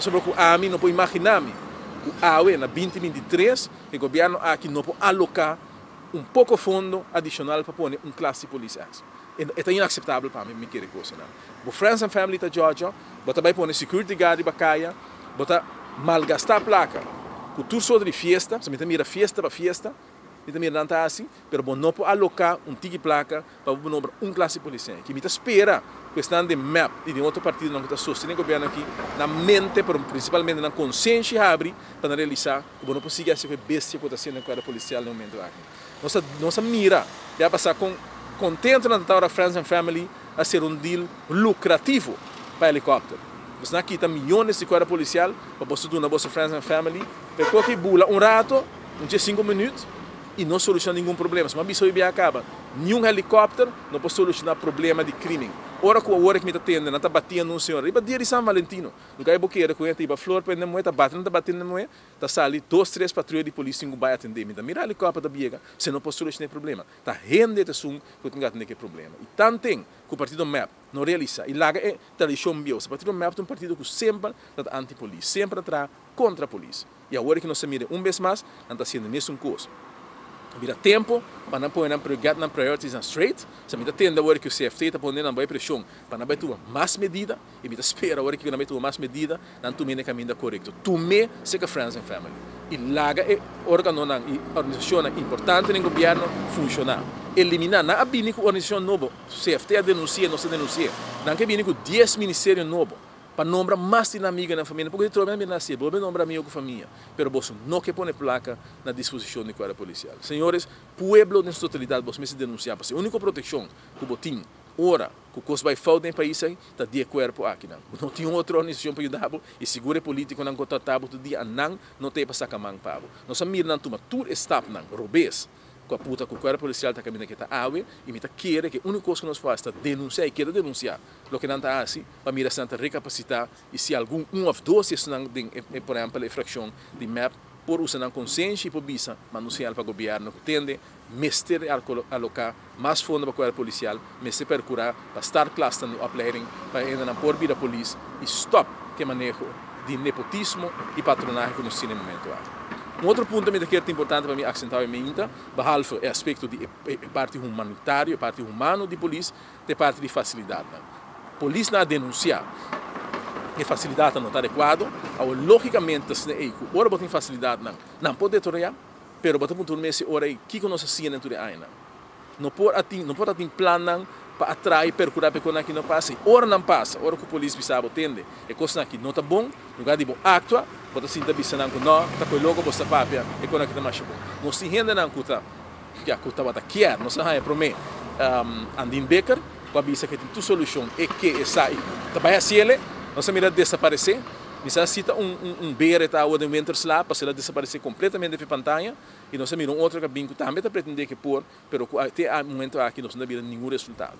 sobre que a mim não pode imaginar-me que a na 2023 o governo aqui não pode alocar pouco fundo adicional para pôr classe policial. É inaceitável para mim, me querer coisa. O Friends and Family da Georgia, bota vai pôr security guard para caia, bota malgastar a placa. Cultura sobre festa, se me mira festa para festa, me mira não assim, mas não pode alocar tique placa para uma classe policial. Que me espera questão de map e de outro partido não está sustentando o governo aqui na mente, principalmente na consciência abre para realizar que não consiga essa bestia que está sendo a policial no momento aqui. Nossa mira já passar contente na hora Friends and Family a ser deal lucrativo para helicóptero. Você aqui tem milhões de guarda policial para você do na vossa Friends and Family, para qualquer bula rato, 5 minutos e não soluciona nenhum problema. Se uma pessoa acaba, nenhum helicóptero não pode solucionar problema de crime. Ora com a hora que me está tendo, não está batendo um senhor, iba dia de São Valentino. No que é boqueira, com ele, iba flor para ele, está batendo na moeda, está sali 2, 3 patrulhas de polícia que vai atender. Me dá mira helicóptero da biega, você não pode solucionar problema. Está rende de som que tem que atender problema. E tanto tem que o partido MAP não realiza. E lá é tradição bio. O partido MAP é um partido que sempre está anti-polícia, sempre está contra a polícia. E a hora que nós se mira vez mais, não está sendo a mesma coisa. Vira tempo para não pôr na priorities straight, se me tende a hora que o CFT está pondo na boa pressão para não tomar mais medida e me espera a hora que não tomar mais medida, não tomar o caminho correto. Tome se que Friends and Family. E laga é órgão e organização importante no governo funcionar. Eliminar na abini com organização nova, CFT a denuncia, não se denuncia. Não que abini com 10 ministérios novos. Para nombrar mais dinâmica na família, porque eu também nasci, vou nombrar amigo com a família, mas não que põe placa na disposição do quadro policial. Senhores, pueblo na sua totalidade, você me se denunciar, porque a única proteção que o botim, ora, que o custo vai faltar no país, está de corpo aqui. Não tem outra organização para ajudar, e seguro político não contratado todo dia, não tem para sacar mão para. Nós miramos não toma tudo está não, robês. Com a puta, com o quadro policial está caminhando que está água e me está querendo que a única coisa que nós fazemos é denunciar e querer denunciar. O que não está assim, para mirar se não recapacitar e se algum ou dois estão por exemplo, a infração de MAP, por usar a consciência e por visa, mas não se para o governo que tende a alocar mais fundo para o quadro policial, mas para procurar para estar classe na opleiding, para ainda não pôr vida a polícia e stop que manejo de nepotismo e patronagem que nós temos no momento. Outro ponto que é importante para mim acentuar em minha, behalve o aspecto de parte humanitária, parte humana de polícia, de parte de facilidade. A polícia não denunciar e facilidade não está adequado, logicamente, ora tem facilidade não pode deteriorar, mas bota ponto nesse ora que nós fazemos dentro de aina. Não pode ter plano para atrair, procurar para que não passe. Ora não passa, ora que a polícia sabe atende. É coisa que não está bom, no lugar de bom actua, bota assim da bisa não que não, está com logo bosta papia, é coisa que está mais bom. Não se rende não que a cuta bota quer, não se há para mim. Andin Becker, com a bisa que tem tu solução é que sai, trabalha se ele, não se mira desaparecer. Necessita beira tá o de venters lá para ela desaparecer completamente da pantalla e não se mira outro cabinho que também está pretendendo que pôr, mas até o momento aqui não se não vira nenhum resultado.